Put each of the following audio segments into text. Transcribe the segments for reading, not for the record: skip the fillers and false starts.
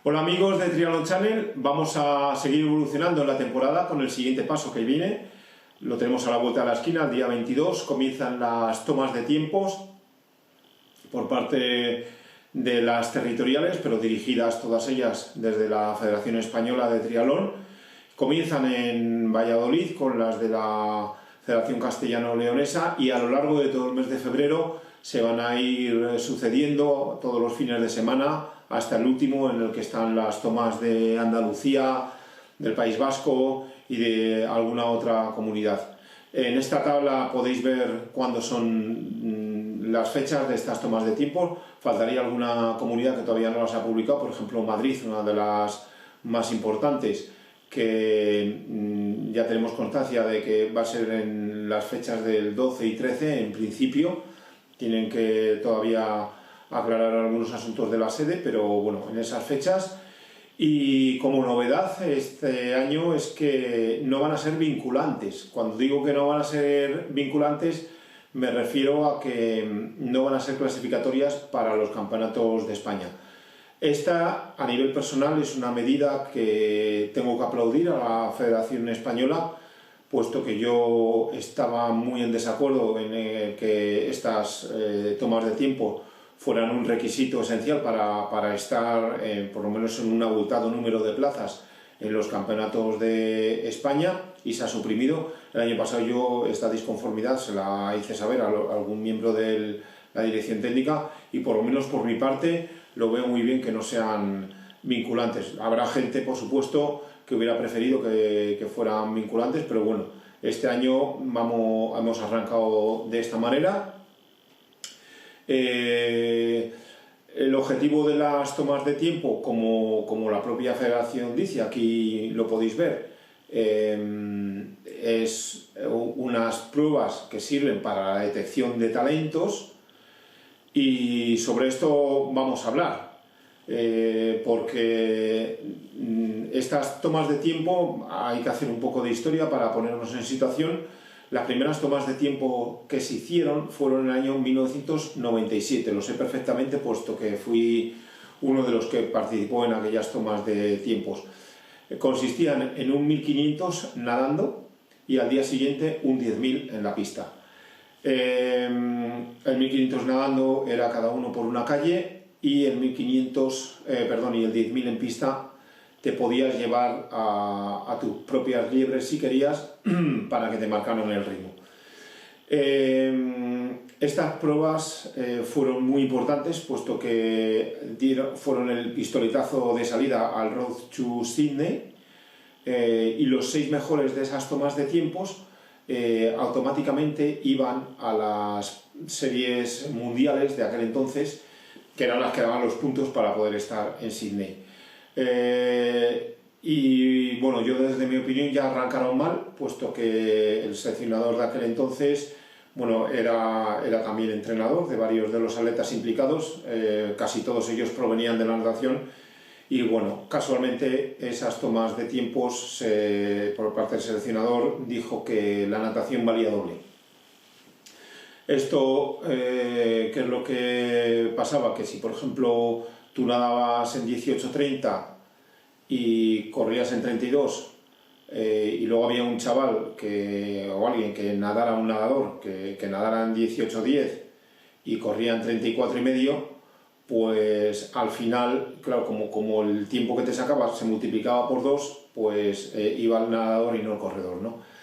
Hola amigos de Triathlon Channel, vamos a seguir evolucionando en la temporada con el siguiente paso que viene. Lo tenemos a la vuelta de la esquina, el día 22 comienzan las tomas de tiempos por parte de las territoriales, pero dirigidas todas ellas desde la Federación Española de Triatlón. Comienzan en Valladolid con las de la Federación Castellano-Leonesa y a lo largo de todo el mes de febrero se van a ir sucediendo todos los fines de semana hasta el último, en el que están las tomas de Andalucía, del País Vasco y de alguna otra comunidad. En esta tabla podéis ver cuándo son las fechas de estas tomas de tiempo. Faltaría alguna comunidad que todavía no las ha publicado, por ejemplo Madrid, una de las más importantes, que ya tenemos constancia de que va a ser en las fechas del 12 y 13 en principio. Tienen que todavía aclarar algunos asuntos de la sede, pero bueno, en esas fechas. Y como novedad este año es que no van a ser vinculantes. Cuando digo que no van a ser vinculantes me refiero a que no van a ser clasificatorias para los campeonatos de España. Esta, a nivel personal, es una medida que tengo que aplaudir a la Federación Española, puesto que yo estaba muy en desacuerdo en que estas tomas de tiempo fueran un requisito esencial para estar por lo menos en un abultado número de plazas en los campeonatos de España, y se ha suprimido. El año pasado yo esta disconformidad se la hice saber a algún miembro de la dirección técnica, y por lo menos por mi parte lo veo muy bien que no sean vinculantes. Habrá gente, por supuesto, que hubiera preferido que fueran vinculantes, pero bueno, este año hemos arrancado de esta manera. El objetivo de las tomas de tiempo, como la propia federación dice, aquí lo podéis ver, es unas pruebas que sirven para la detección de talentos, y sobre esto vamos a hablar, porque estas tomas de tiempo hay que hacer un poco de historia para ponernos en situación. Las primeras tomas de tiempo que se hicieron fueron en el año 1997, lo sé perfectamente puesto que fui uno de los que participó en aquellas tomas de tiempos. Consistían en un 1500 nadando y al día siguiente un 10.000 en la pista. El 1500 nadando era cada uno por una calle, y el 10.000 en pista te podías llevar a tus propias liebres si querías para que te marcaran el ritmo. Estas pruebas fueron muy importantes, puesto que fueron el pistoletazo de salida al Road to Sydney, y los 6 mejores de esas tomas de tiempos automáticamente iban a las series mundiales de aquel entonces, que eran las que daban los puntos para poder estar en Sydney. Y bueno, yo desde mi opinión ya arrancaron mal, puesto que el seleccionador de aquel entonces, bueno, era también entrenador de varios de los atletas implicados, casi todos ellos provenían de la natación, y bueno, casualmente esas tomas de tiempos por parte del seleccionador dijo que la natación valía doble. Esto, ¿qué es lo que pasaba? Que si por ejemplo tú nadabas en 18:30 y corrías en 32, y luego había un chaval o alguien que nadara, un nadador que nadara en 18:10 y corría en 34,5, pues al final, claro, como el tiempo que te sacaba se multiplicaba por 2, pues iba el nadador y no el corredor, ¿no?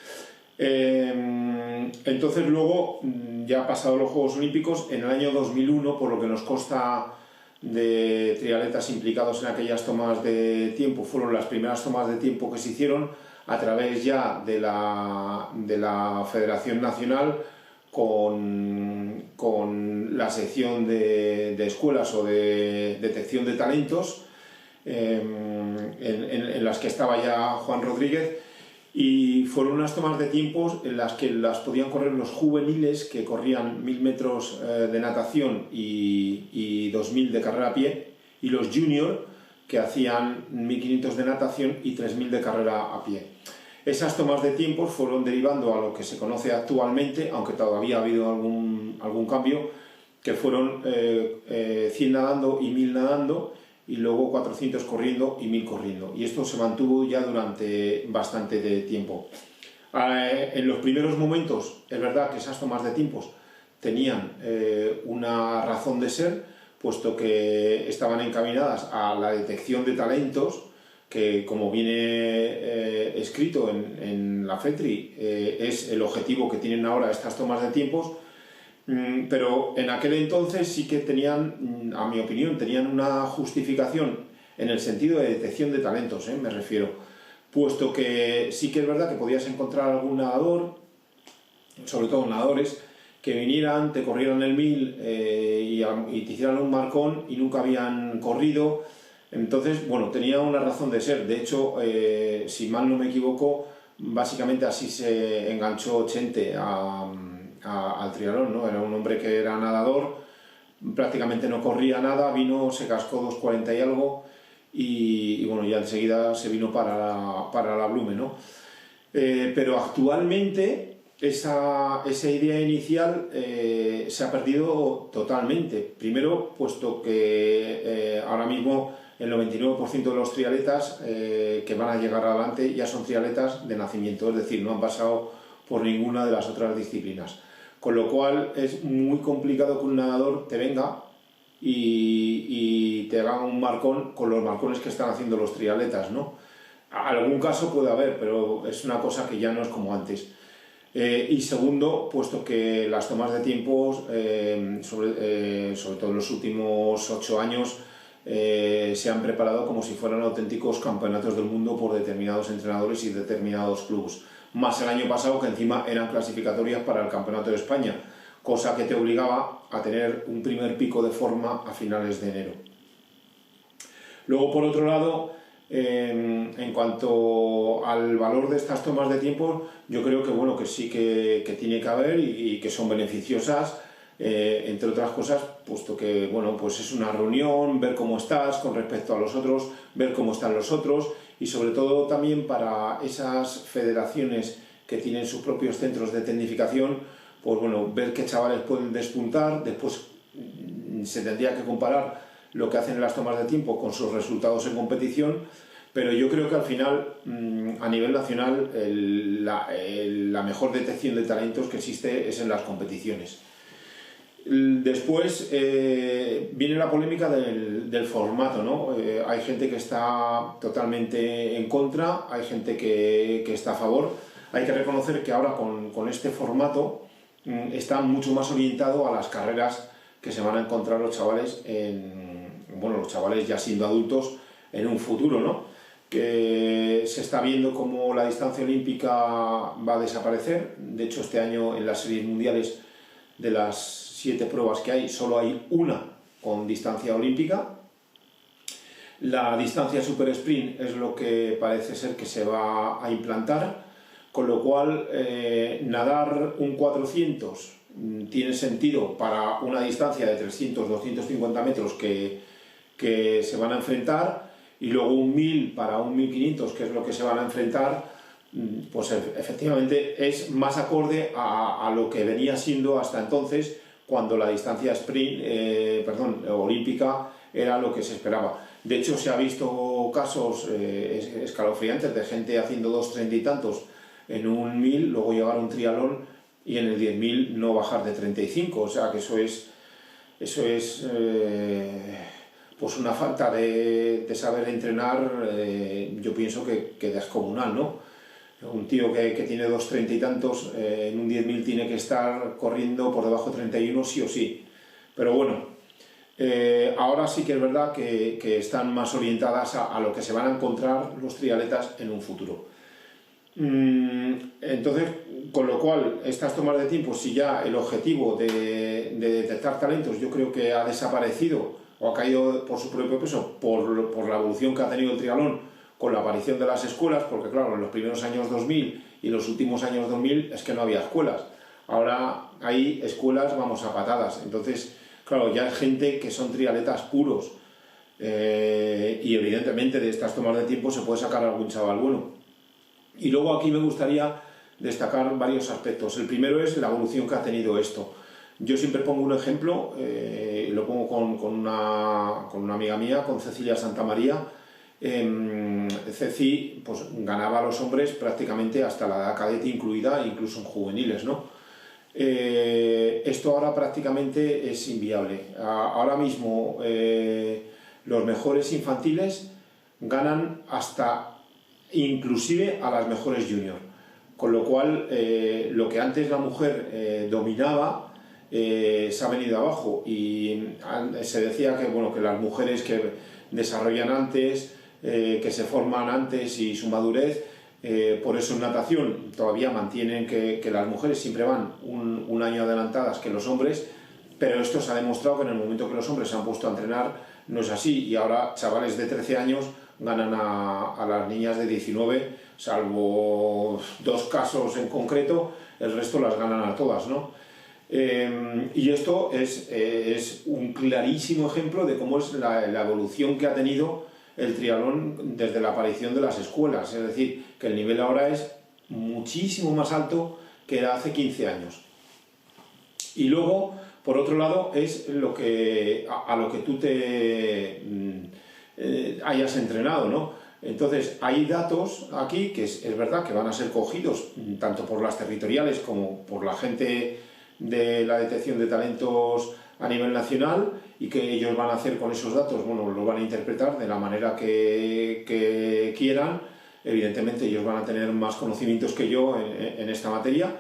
Entonces luego, ya pasados los Juegos Olímpicos, en el año 2001, por lo que nos consta de triatletas implicados en aquellas tomas de tiempo, fueron las primeras tomas de tiempo que se hicieron a través ya de la Federación Nacional, con la sección de escuelas o de detección de talentos, en las que estaba ya Juan Rodríguez, y fueron unas tomas de tiempos en las que las podían correr los juveniles, que corrían 1000 metros de natación y 2000 de carrera a pie, y los junior, que hacían 1500 de natación y 3000 de carrera a pie. Esas tomas de tiempos fueron derivando a lo que se conoce actualmente, aunque todavía ha habido algún cambio, que fueron 100 nadando y 1000 nadando, y luego 400 corriendo y 1000 corriendo. Y esto se mantuvo ya durante bastante tiempo. En los primeros momentos, es verdad que esas tomas de tiempos tenían una razón de ser, puesto que estaban encaminadas a la detección de talentos, que como viene escrito en la FETRI, es el objetivo que tienen ahora estas tomas de tiempos, pero en aquel entonces sí que tenían, a mi opinión, tenían una justificación en el sentido de detección de talentos, me refiero, puesto que sí que es verdad que podías encontrar algún nadador, sobre todo nadadores, que vinieran, te corrieran el 1000 y te hicieran un marcón y nunca habían corrido. Entonces, bueno, tenía una razón de ser. De hecho, si mal no me equivoco, básicamente así se enganchó Chente al triatlón, ¿no? Era un hombre que era nadador, prácticamente no corría nada, vino, se cascó 2:40 y algo y bueno, ya enseguida se vino para la Blume, ¿no? Pero actualmente esa idea inicial se ha perdido totalmente. Primero, puesto que ahora mismo el 99% de los triatletas que van a llegar adelante ya son triatletas de nacimiento, es decir, no han pasado por ninguna de las otras disciplinas. Con lo cual es muy complicado que un nadador te venga y te haga un marcón con los marcones que están haciendo los triatletas, ¿no? Algún caso puede haber, pero es una cosa que ya no es como antes. Y segundo, puesto que las tomas de tiempos, sobre todo en los últimos 8 años, se han preparado como si fueran auténticos campeonatos del mundo por determinados entrenadores y determinados clubes. Más el año pasado, que encima eran clasificatorias para el Campeonato de España, cosa que te obligaba a tener un primer pico de forma a finales de enero. Luego, por otro lado, en cuanto al valor de estas tomas de tiempo, yo creo que, bueno, que sí que tiene que haber y que son beneficiosas, entre otras cosas, puesto que, bueno, pues es una reunión, ver cómo estás con respecto a los otros, ver cómo están los otros, y sobre todo también para esas federaciones que tienen sus propios centros de tecnificación, pues bueno, ver qué chavales pueden despuntar. Después se tendría que comparar lo que hacen en las tomas de tiempo con sus resultados en competición, pero yo creo que al final, a nivel nacional, la mejor detección de talentos que existe es en las competiciones. Después viene la polémica del formato, ¿no? Hay gente que está totalmente en contra, hay gente que está a favor. Hay que reconocer que ahora con este formato está mucho más orientado a las carreras que se van a encontrar los chavales, los chavales ya siendo adultos en un futuro, ¿no? Que se está viendo como la distancia olímpica va a desaparecer. De hecho, este año en las series mundiales, de las 7 pruebas que hay, solo hay una con distancia olímpica. La distancia super sprint es lo que parece ser que se va a implantar, con lo cual nadar un 400 tiene sentido para una distancia de 300-250 metros que se van a enfrentar, y luego un 1000 para un 1500, que es lo que se van a enfrentar, pues efectivamente es más acorde a lo que venía siendo hasta entonces, cuando la distancia olímpica era lo que se esperaba. De hecho, se ha visto casos escalofriantes de gente haciendo 2:30 y tantos en un 1000, luego llegar a un triatlón y en el 10.000 no bajar de 35, o sea que eso es pues una falta de saber entrenar, yo pienso que descomunal, ¿no? Un tío que tiene 2:30 y tantos en un 10.000 tiene que estar corriendo por debajo de 31 sí o sí. Pero bueno, ahora sí que es verdad que están más orientadas a lo que se van a encontrar los triatletas en un futuro. Entonces, con lo cual, estas tomas de tiempo, si ya el objetivo de detectar talentos yo creo que ha desaparecido o ha caído por su propio peso, por la evolución que ha tenido el triatlón con la aparición de las escuelas, porque claro, en los primeros años 2000 y los últimos años 2000 es que no había escuelas. Ahora hay escuelas, vamos, a patadas. Entonces, claro, ya hay gente que son triatletas puros, y evidentemente de estas tomas de tiempo se puede sacar algún chaval bueno. Y luego aquí me gustaría destacar varios aspectos. El primero es la evolución que ha tenido esto. Yo siempre pongo un ejemplo, lo pongo con una amiga mía, con Cecilia Santamaría. Ceci pues, ganaba a los hombres prácticamente hasta la edad cadete incluida, incluso en juveniles, ¿no? Esto ahora prácticamente es inviable. Ahora mismo los mejores infantiles ganan hasta inclusive a las mejores junior, con lo cual lo que antes la mujer dominaba se ha venido abajo, y se decía que, bueno, que las mujeres que desarrollan antes, que se forman antes y su madurez, por eso en natación todavía mantienen que las mujeres siempre van un año adelantadas que los hombres, pero esto se ha demostrado que en el momento que los hombres se han puesto a entrenar no es así, y ahora chavales de 13 años ganan a las niñas de 19, salvo 2 casos en concreto, el resto las ganan a todas, ¿no? Y esto es un clarísimo ejemplo de cómo es la evolución que ha tenido el triatlón desde la aparición de las escuelas, es decir, que el nivel ahora es muchísimo más alto que era hace 15 años. Y luego, por otro lado, es a lo que tú te hayas entrenado, ¿no? Entonces, hay datos aquí que es verdad que van a ser cogidos tanto por las territoriales como por la gente de la detección de talentos a nivel nacional, y que ellos van a hacer con esos datos, bueno, lo van a interpretar de la manera que quieran. Evidentemente ellos van a tener más conocimientos que yo en esta materia,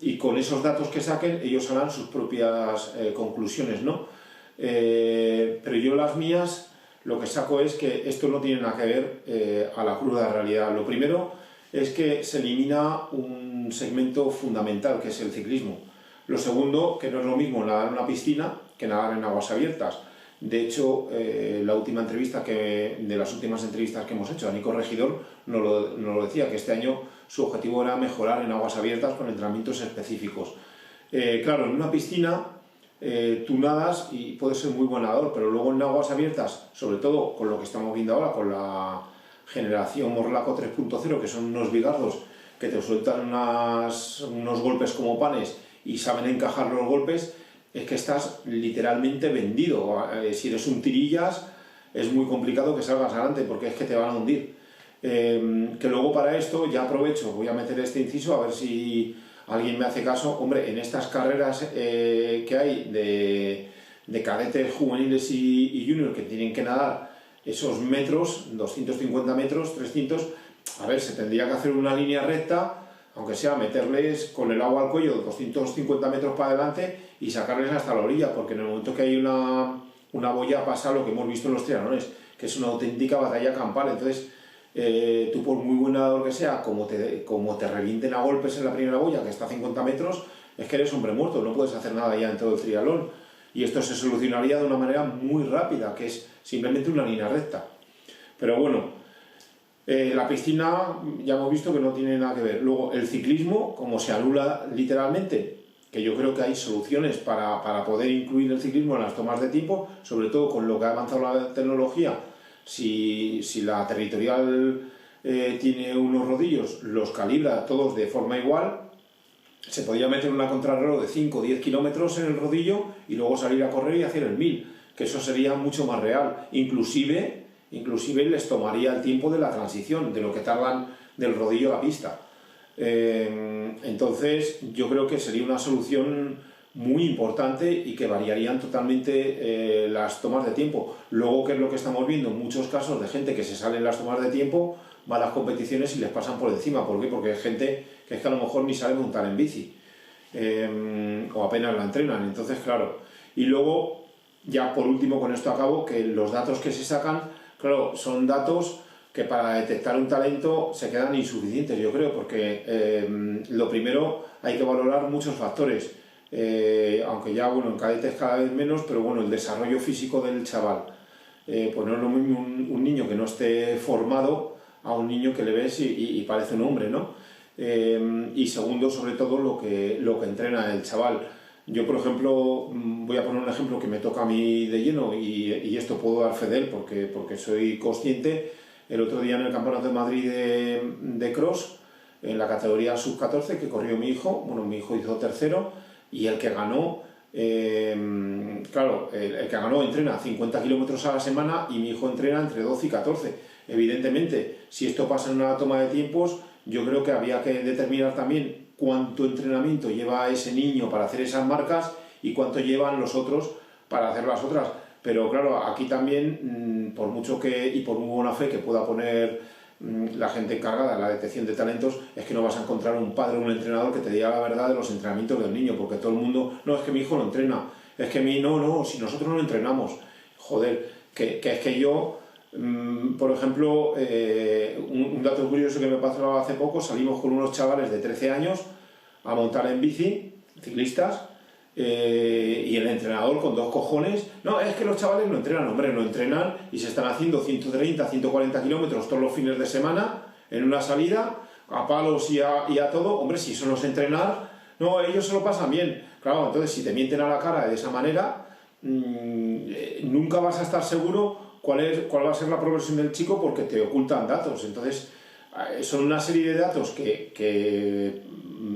y con esos datos que saquen ellos harán sus propias conclusiones, ¿no? Pero yo las mías lo que saco es que esto no tiene nada que ver a la cruda realidad. Lo primero es que se elimina un segmento fundamental, que es el ciclismo. Lo segundo, que no es lo mismo nadar en una piscina que nadar en aguas abiertas. De hecho, de las últimas entrevistas que hemos hecho, a Nico Regidor nos lo decía, que este año su objetivo era mejorar en aguas abiertas con entrenamientos específicos. Claro, en una piscina tú nadas y puedes ser muy buen nadador, pero luego en aguas abiertas, sobre todo con lo que estamos viendo ahora, con la generación Morlaco 3.0, que son unos bigardos que te sueltan unos golpes como panes y saben encajar los golpes, es que estás literalmente vendido. Si eres un tirillas, es muy complicado que salgas adelante, porque es que te van a hundir. Que luego para esto, ya aprovecho, voy a meter este inciso a ver si alguien me hace caso. Hombre, en estas carreras que hay de cadetes juveniles y junior, que tienen que nadar esos metros, 250 metros, 300, a ver, se tendría que hacer una línea recta, aunque sea meterles con el agua al cuello 250 metros para adelante y sacarles hasta la orilla, porque en el momento que hay una boya pasa lo que hemos visto en los triatlones, que es una auténtica batalla campal. Entonces, tú por muy buen nadador que sea, como te revienten a golpes en la primera boya, que está a 50 metros, es que eres hombre muerto, no puedes hacer nada ya en todo el triatlón. Y esto se solucionaría de una manera muy rápida, que es simplemente una línea recta. Pero bueno, la piscina ya hemos visto que no tiene nada que ver. Luego, el ciclismo, como se anula literalmente, que yo creo que hay soluciones para poder incluir el ciclismo en las tomas de tiempo, sobre todo con lo que ha avanzado la tecnología. Si la territorial tiene unos rodillos, los calibra todos de forma igual, se podría meter una contrarreloj de 5 o 10 kilómetros en el rodillo y luego salir a correr y hacer el 1000, que eso sería mucho más real. Inclusive les tomaría el tiempo de la transición, de lo que tardan del rodillo a la pista. Entonces yo creo que sería una solución muy importante y que variarían totalmente las tomas de tiempo. Luego, ¿qué es lo que estamos viendo? Muchos casos de gente que se sale en las tomas de tiempo, va a las competiciones y les pasan por encima. ¿Por qué? Porque hay gente que es que a lo mejor ni sabe montar en bici o apenas la entrenan. Entonces, claro. Y luego, ya por último, con esto acabo, que los datos que se sacan, claro, son datos que para detectar un talento se quedan insuficientes, yo creo, porque lo primero, hay que valorar muchos factores, aunque ya, bueno, en cadetes cada vez menos, pero bueno, el desarrollo físico del chaval. Pues no es lo mismo un niño que no esté formado a un niño que le ves y parece un hombre, ¿no? Y segundo, sobre todo, lo que entrena el chaval. Yo, por ejemplo, voy a poner un ejemplo que me toca a mí de lleno, y esto puedo dar fe de él porque soy consciente. El otro día en el Campeonato de Madrid de cross, en la categoría sub-14 que corrió mi hijo, bueno, mi hijo hizo tercero, y el que ganó claro, el que ganó entrena 50 kilómetros a la semana y mi hijo entrena entre 12 y 14. Evidentemente, si esto pasa en una toma de tiempos, yo creo que había que determinar también cuánto entrenamiento lleva ese niño para hacer esas marcas y cuánto llevan los otros para hacer las otras. Pero claro, aquí también, por mucho que y por muy buena fe que pueda poner la gente encargada de la detección de talentos, es que no vas a encontrar un padre o un entrenador que te diga la verdad de los entrenamientos del niño, porque todo el mundo, no, es que mi hijo no entrena, es que no, si nosotros no entrenamos, joder, que es que yo, por ejemplo, un dato curioso que me pasó hace poco, salimos con unos chavales de 13 años a montar en bici, ciclistas, y el entrenador con 2 cojones, no, es que los chavales no entrenan, hombre, no entrenan y se están haciendo 130, 140 kilómetros todos los fines de semana en una salida, a palos y a todo, hombre, si eso no es entrenar, no, ellos se lo pasan bien, claro, entonces si te mienten a la cara de esa manera, nunca vas a estar seguro cuál va a ser la progresión del chico porque te ocultan datos, entonces son una serie de datos que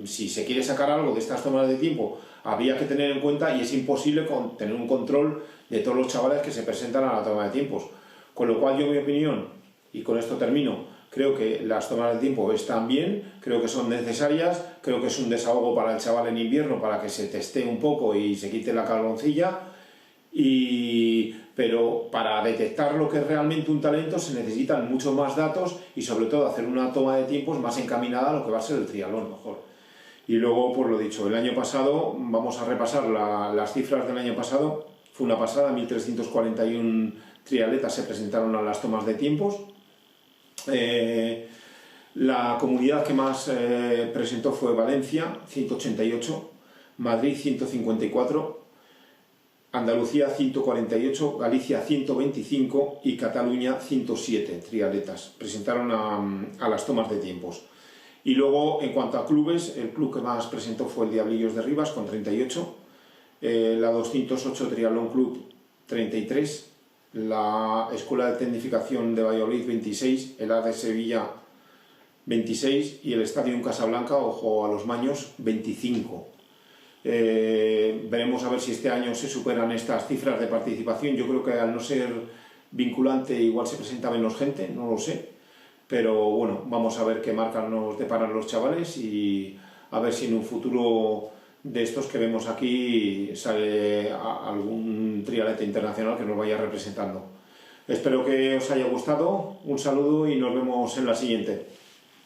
si se quiere sacar algo de estas tomas de tiempo había que tener en cuenta y es imposible tener un control de todos los chavales que se presentan a la toma de tiempos. Con lo cual yo, mi opinión, y con esto termino, creo que las tomas de tiempo están bien, creo que son necesarias, creo que es un desahogo para el chaval en invierno para que se testee un poco y se quite la carboncilla, pero para detectar lo que es realmente un talento se necesitan muchos más datos y sobre todo hacer una toma de tiempos más encaminada a lo que va a ser el triatlón mejor. Y luego, pues lo dicho, el año pasado, vamos a repasar las cifras del año pasado, fue una pasada, 1.341 triatletas se presentaron a las tomas de tiempos. La comunidad que más presentó fue Valencia, 188, Madrid 154, Andalucía 148, Galicia 125 y Cataluña 107 triatletas presentaron a las tomas de tiempos. Y luego, en cuanto a clubes, el club que más presentó fue el Diablillos de Rivas con 38, la 208 Triatlón Club 33, la Escuela de Tecnificación de Valladolid 26, el AD Sevilla 26 y el Estadio Casablanca, ojo a los maños, 25. Veremos a ver si este año se superan estas cifras de participación. Yo creo que al no ser vinculante igual se presenta menos gente, no lo sé. Pero bueno, vamos a ver qué marcas nos deparan los chavales y a ver si en un futuro de estos que vemos aquí sale algún triatleta internacional que nos vaya representando. Espero que os haya gustado, un saludo y nos vemos en la siguiente.